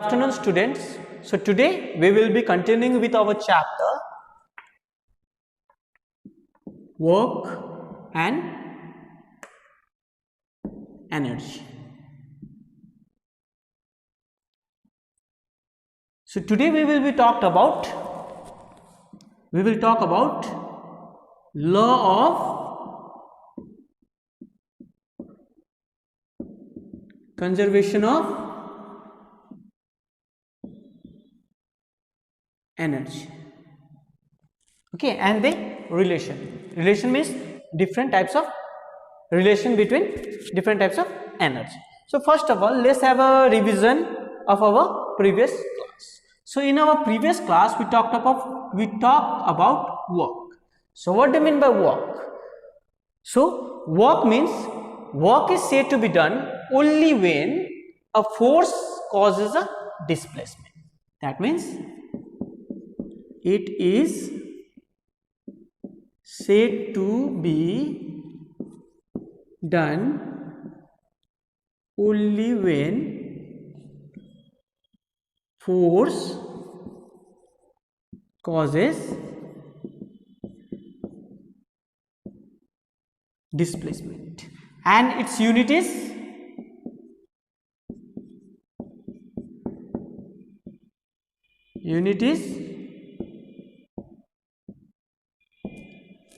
Afternoon students. So today we will be continuing with our chapter work and energy. So today we will talk about law of conservation of energy. Okay, and the relation means different types of relation between different types of energy. So first of all, let's have a revision of our previous class. So in our previous class we talked about work. So what do you mean by work? So work is said to be done only when a force causes a displacement. That means it is said to be done only when force causes displacement, and its unit is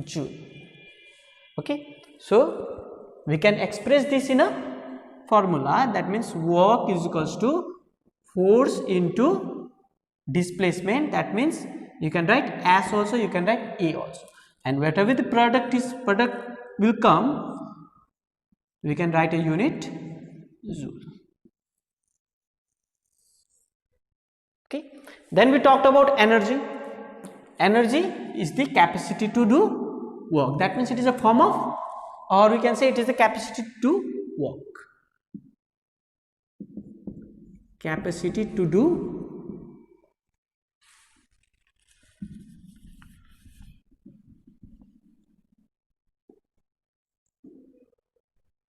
joule. Okay, so we can express this in a formula, that means work is equals to force into displacement. That means you can write S also, you can write A also, and whatever the product will come, we can write a unit joule. Okay, then we talked about energy. Energy is the capacity to do work. That means it is a form of, or we can say it is the capacity to work. Capacity to do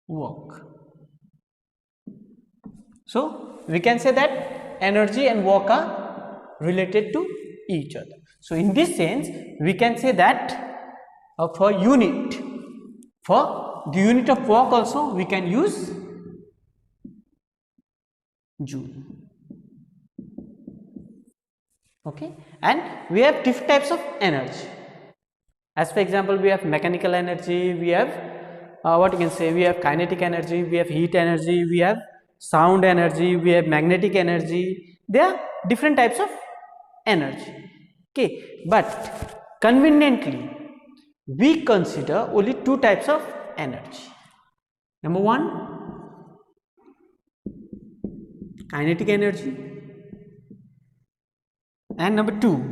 work. So we can say that energy and work are related to each other. So in this sense we can say that for the unit of work also we can use joule. Okay, and we have different types of energy. As for example, we have mechanical energy, we have we have kinetic energy, we have heat energy, we have sound energy, we have magnetic energy. There are different types of energy. Okay, but conveniently we consider only two types of energy. Number one, kinetic energy, and number two,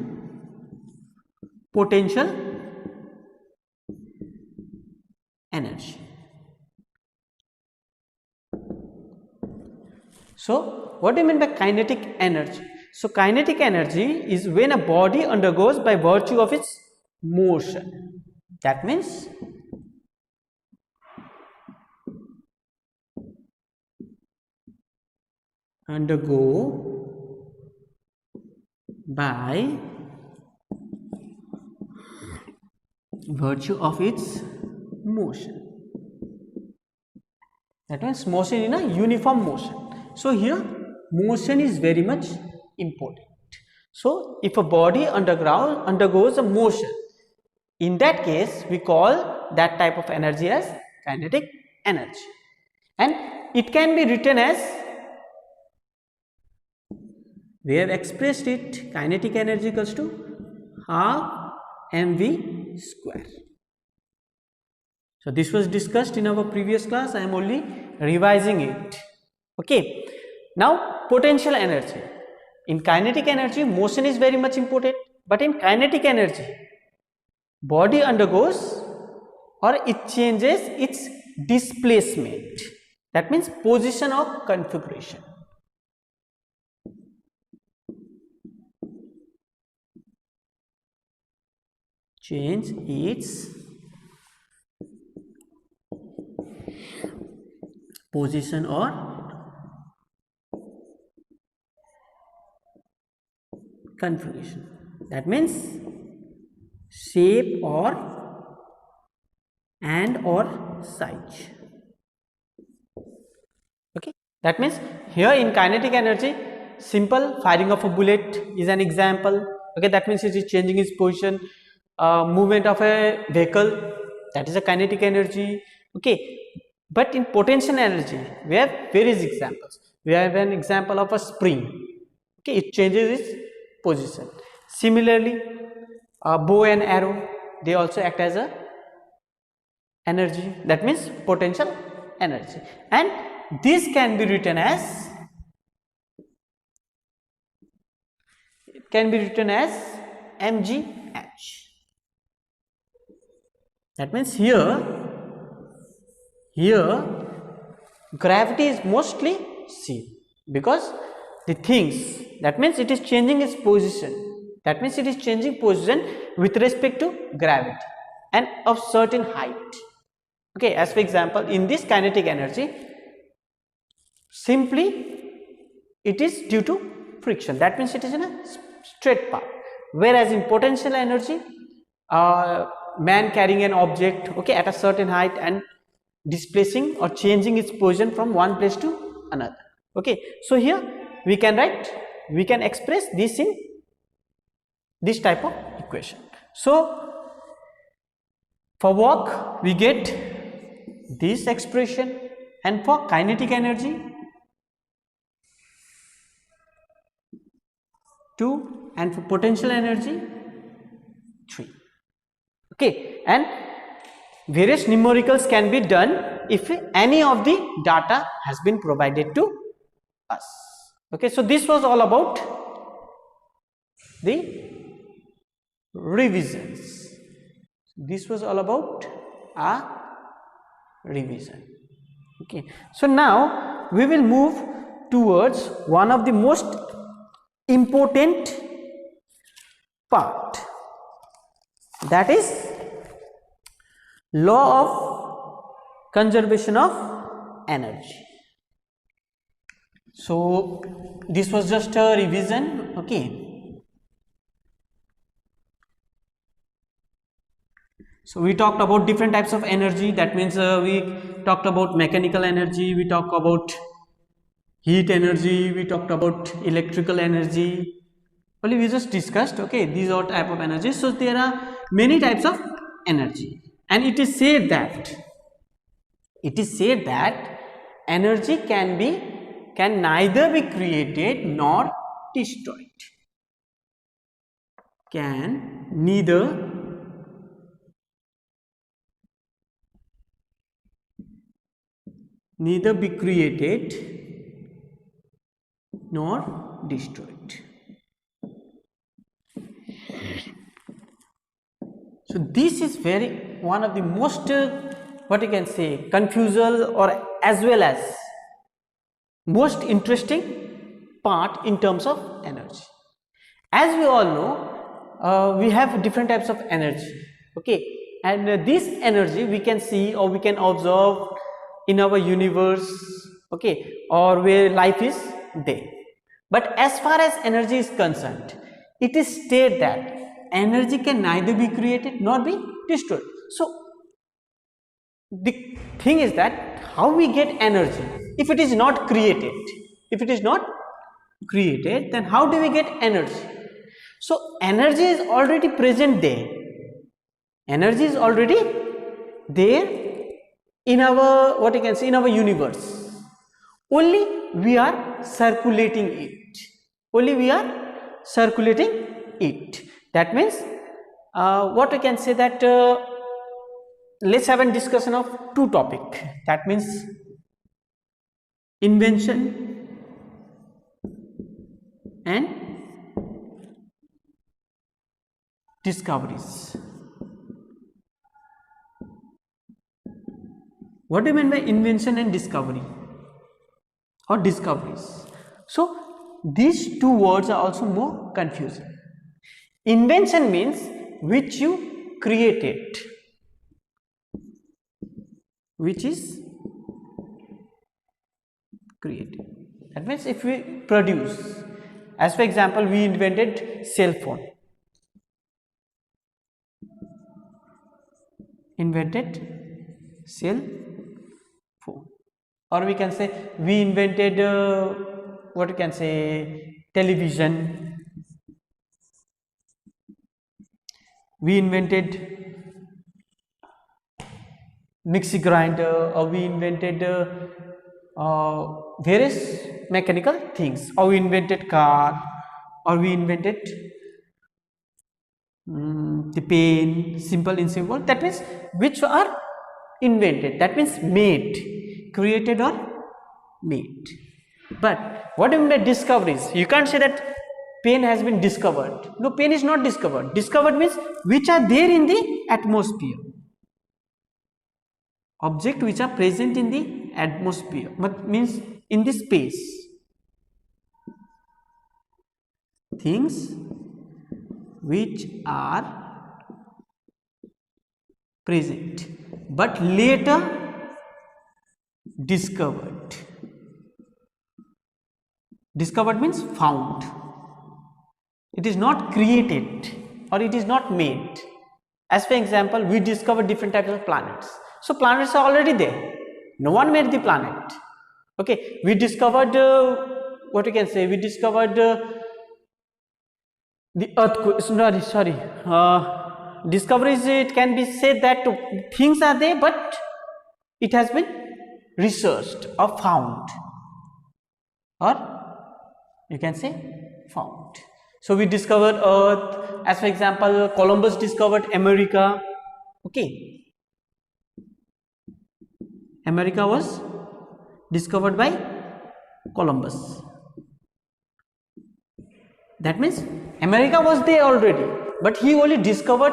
potential energy. So what do you mean by kinetic energy? So kinetic energy is when a body undergoes by virtue of its motion. That means undergo by virtue of its motion. That means motion in a uniform motion. So here motion is very much important. So if a body undergoes a motion, in that case we call that type of energy as kinetic energy, and it can be written as, we have expressed it, kinetic energy equals to half mv square. So this was discussed in our previous class, I am only revising it. Okay, now potential energy. In kinetic energy motion is very much important, but in kinetic energy body undergoes or it changes its displacement. That means position or configuration. Change its position or configuration. That means shape or size. Okay, that means here in kinetic energy, simple firing of a bullet is an example. Okay, that means it is changing its position. Movement of a vehicle, that is a kinetic energy. Okay, but in potential energy we have various examples. We have an example of a spring. Okay, it changes its position. Similarly, bow and arrow, they also act as a energy, that means potential energy, and this can be written as mgh. That means here gravity is mostly seen because the things, that means it is changing its position, that means it is changing position with respect to gravity and of certain height. Okay, as for example, in this kinetic energy, simply it is due to friction, that means it is in a straight path, whereas in potential energy, man carrying an object, okay, at a certain height and displacing or changing its position from one place to another. Okay, so here we can express this in this type of equation. So for work we get this expression, and for kinetic energy 2, and for potential energy 3. Okay, and various numericals can be done if any of the data has been provided to us. Okay, so this was all about the revisions. This was all about a revision. Okay, so now we will move towards one of the most important part, that is law of conservation of energy. So this was just a revision. Okay, so we talked about different types of energy, that means we talked about mechanical energy, we talked about heat energy, we talked about electrical energy. Only we just discussed, okay, these are type of energy. So there are many types of energy, and it is said that energy can neither be created nor destroyed. Can neither be created nor destroyed. So this is one of the most what you can say confusal, or as well as most interesting part in terms of energy. As we all know, we have different types of energy. Okay, and this energy we can see or we can observe in our universe, okay, or where life is there. But as far as energy is concerned, it is stated that energy can neither be created nor be destroyed. So the thing is that how we get energy if it is not created? If it is not created, then how do we get energy? So energy is already present there. Energy is already there in our, what you can say, in our universe. Only we are circulating it. Only we are circulating it. That means what we can say that let's have a discussion of two topics. That means invention and discoveries. What do you mean by invention and discovery or discoveries? So these two words are also more confusing. Invention means which you created, which is created. That means if we produce, As for example, we invented cell phone. Invented cell phone, or we can say we invented what you can say, television. We invented mixie grinder, or we invented various mechanical things, or we invented car, or we invented the pen, simple and symbol. That means which are invented, that means made, created or made. But what do you mean by discoveries? You can't say that pen has been discovered. No, pen is not discovered. Discovered means which are there in the atmosphere. Object which are present in the atmosphere, but means in the space. Things which are present but later discovered. Discovered means found. It is not created or it is not made. As for example, we discovered different types of planets. So planets are already there. No one made the planet. Okay, we discovered what you can say. We discovered the earthquake. Sorry. Discoveries. It can be said that things are there, but it has been researched or found, or you can say found. So we discovered Earth. As for example, Columbus discovered America. Okay, America was discovered by Columbus. That means America was there already, but he only discovered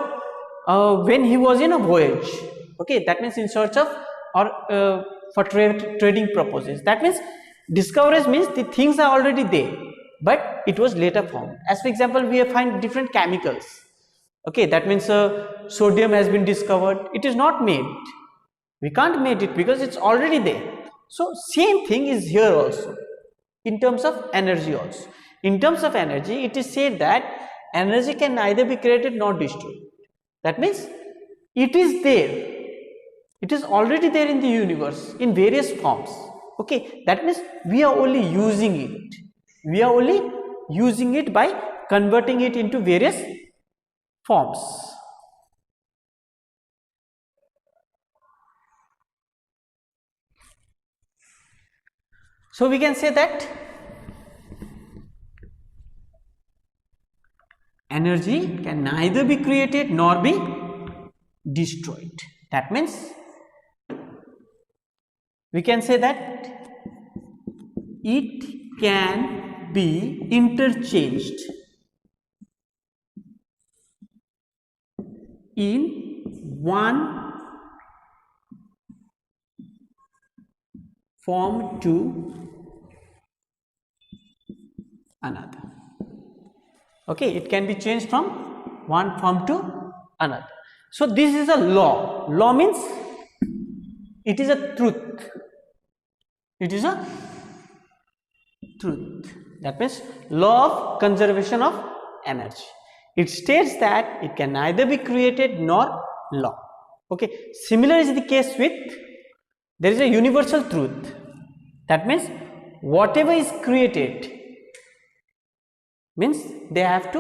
when he was in a voyage. Okay, that means in search of or for trading purposes. That means discoveries means the things are already there, but it was later found. As for example, we find different chemicals. Okay, that means sodium has been discovered. It is not made. We can't make it because it's already there. So same thing is here also in terms of energy also. In terms of energy, it is said that energy can neither be created nor destroyed. That means it is there. It is already there in the universe in various forms. Okay, that means we are only using it. We are only using it by converting it into various forms. So we can say that energy can neither be created nor be destroyed. That means we can say that it can be interchanged in one form to another. Okay, it can be changed from one form to another. So this is a law. Law means it is a truth. It is a truth. That means law of conservation of energy. It states that it can neither be created nor law. Okay, similar is the case with, there is a universal truth. That means whatever is created means they have to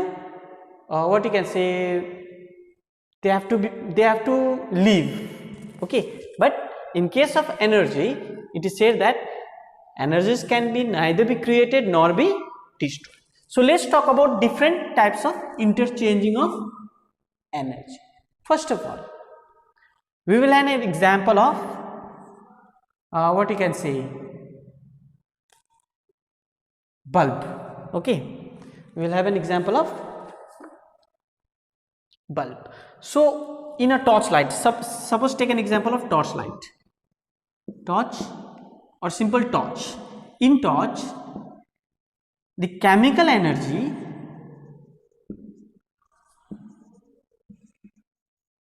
what you can say, they have to live. Okay, but in case of energy, it is said that energies can be neither be created nor be destroyed. So let's talk about different types of interchanging of energy. First of all, we will have an example of what you can say, bulb. Okay, we will have an example of bulb. So in a torchlight, suppose take an example of torchlight. Torch or simple torch. In torch, the chemical energy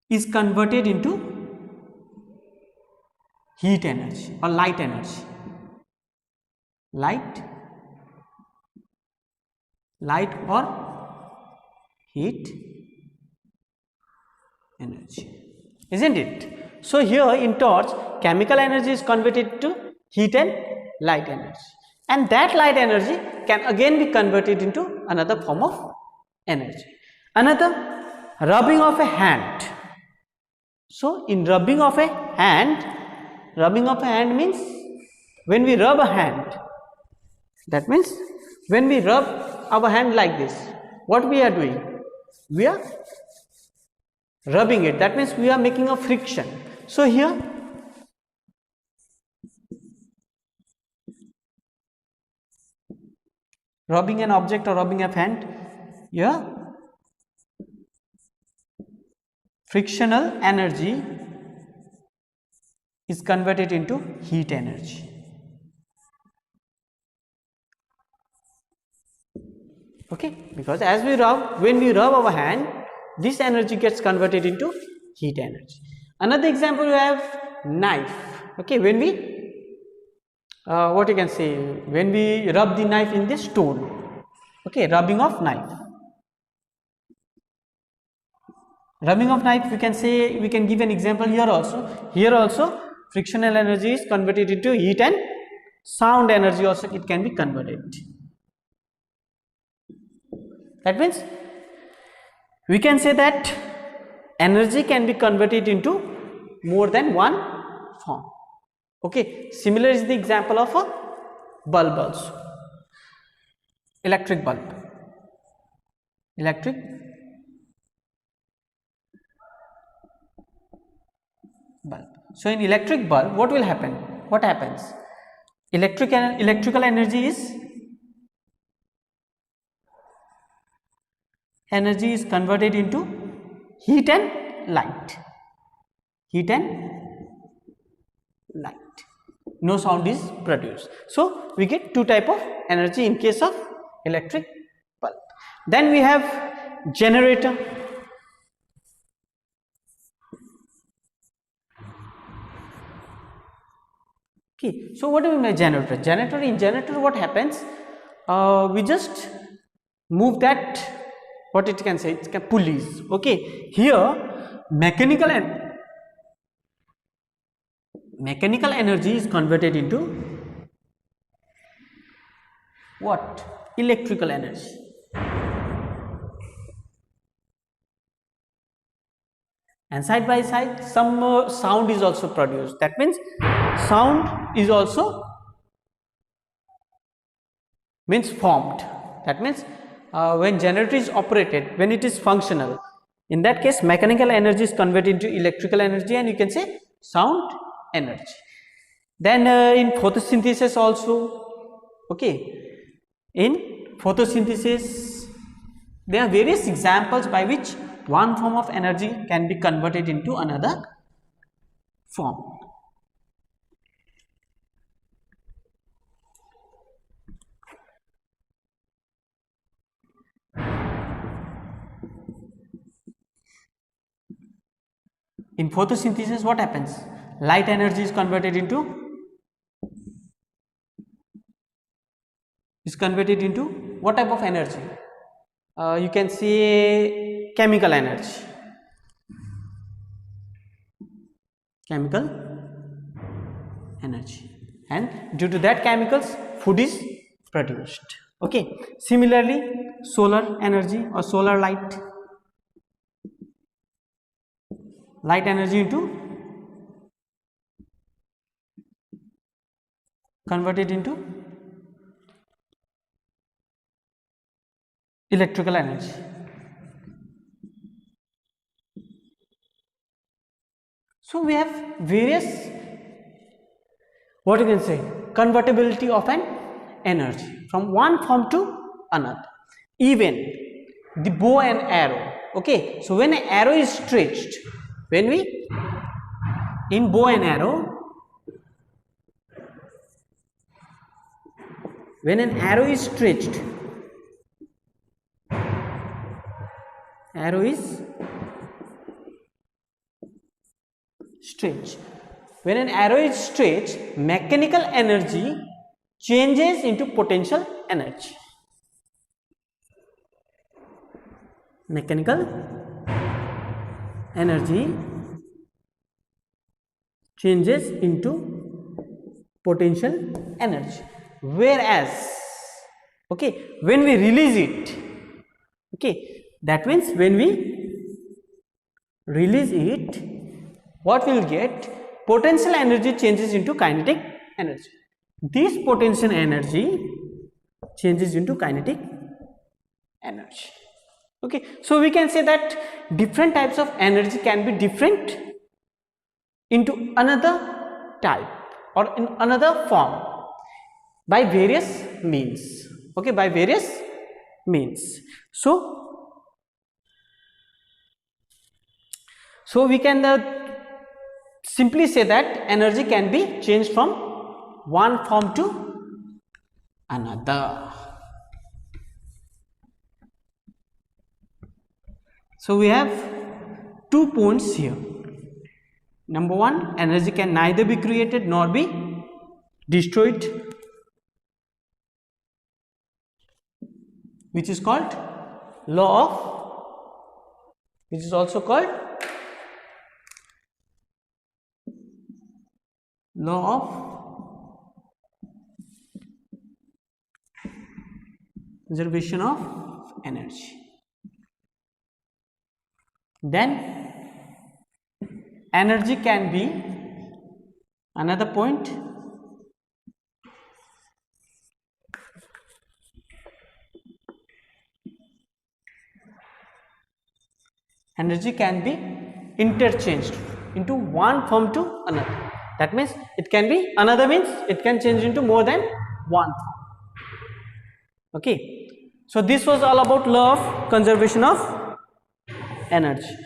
is converted into heat energy or light energy. Light light or heat energy, isn't it? So here in torch, chemical energy is converted to heat and light energy, and that light energy can again be converted into another form of energy. Another, rubbing of a hand. So in rubbing of a hand means when we rub a hand, that means when we rub our hand like this, what we are doing? We are rubbing it, that means we are making a friction. So here rubbing an object or rubbing a hand, here frictional energy is converted into heat energy. Okay, because as we rub, when we rub our hand, this energy gets converted into heat energy. Another example, we have knife. Okay, when we what you can say, when we rub the knife in the stone. Okay, rubbing of knife. Rubbing of knife, we can say, we can give an example here also. Here also frictional energy is converted into heat, and sound energy also it can be converted. That means we can say that energy can be converted into more than one form. Okay, similar is the example of a bulb also. Electric bulb. Electric bulb. So in electric bulb, what will happen? What happens? Electrical energy is converted into heat and light. Heat and light. No sound is produced. So we get two type of energy in case of electric bulb. Then we have generator. Okay, so what do we mean by generator? In generator, what happens? We just move that, what it can say, it's pulleys. Okay, here mechanical energy is converted into what? Electrical energy. And side by side some sound is also produced. That means sound is also formed. That means when generator is operated, when it is functional, in that case mechanical energy is converted into electrical energy, and you can say sound energy. Then in photosynthesis also, okay, in photosynthesis there are various examples by which one form of energy can be converted into another form. In photosynthesis, what happens? Light energy is converted into what type of energy? You can say chemical energy. And due to that chemicals, food is produced. Okay. Similarly, solar energy or solar light energy into converted into electrical energy. So we have various, what you can say, convertibility of an energy from one form to another. Even the bow and arrow. Okay, so when an arrow is stretched, in bow and arrow, when an arrow is stretched, when an arrow is stretched, mechanical energy changes into potential energy. mechanical energy changes into potential energy, whereas okay, when we release it, okay, that means when we release it, what we will get, potential energy changes into kinetic energy. This potential energy changes into kinetic energy. Okay, so we can say that different types of energy can be different into another type or in another form by various means. Okay, by various means. So we can simply say that energy can be changed from one form to another. So we have 2 points here. Number 1, energy can neither be created nor be destroyed, which is called law of, which is also called law of conservation of energy. Then energy can be, another point, energy can be interchanged into one form to another. That means it can be, another means it can change into more than one form. Okay, so this was all about law of conservation of energy.